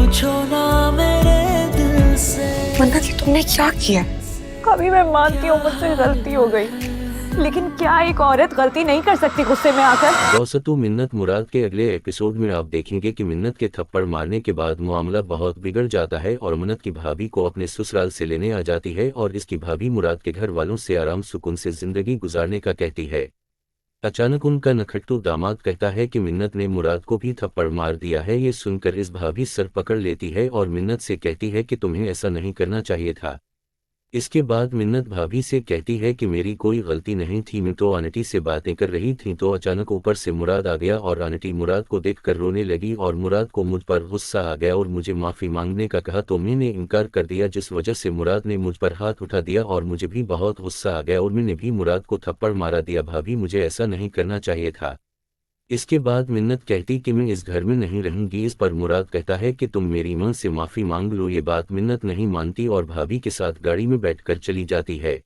पूछो ना मेरे दिल से। मन्नत ये तुमने क्या किया? अभी मैं मानती हूँ मुझसे गलती हो गई, लेकिन क्या एक औरत गलती नहीं कर सकती गुस्से में आकर? दोस्तों, मिन्नत मुराद के अगले एपिसोड में आप देखेंगे कि मिन्नत के थप्पड़ मारने के बाद मामला बहुत बिगड़ जाता है और मिन्नत की भाभी को अपने ससुराल से लेने आ जाती है और इसकी भाभी मुराद के घर वालों से आराम सुकून से जिंदगी गुजारने का कहती है। अचानक उनका नखट्टू दामाद कहता है कि मिन्नत ने मुराद को भी थप्पड़ मार दिया है। ये सुनकर इस भाभी सर पकड़ लेती है और मिन्नत से कहती है कि तुम्हें ऐसा नहीं करना चाहिए था। इसके बाद मिन्नत भाभी से कहती है कि मेरी कोई गलती नहीं थी, मैं तो आंटी से बातें कर रही थी। तो अचानक ऊपर से मुराद आ गया और आंटी मुराद को देखकर रोने लगी और मुराद को मुझ पर गुस्सा आ गया और मुझे माफ़ी मांगने का कहा तो मैंने इनकार कर दिया, जिस वजह से मुराद ने मुझ पर हाथ उठा दिया और मुझे भी बहुत गुस्सा आ गया और मैंने भी मुराद को थप्पड़ मारा दिया। भाभी मुझे ऐसा नहीं करना चाहिए था। इसके बाद मिन्नत कहती कि मैं इस घर में नहीं रहूंगी। इस पर मुराद कहता है कि तुम मेरी मां से माफ़ी मांग लो। ये बात मिन्नत नहीं मानती और भाभी के साथ गाड़ी में बैठकर चली जाती है।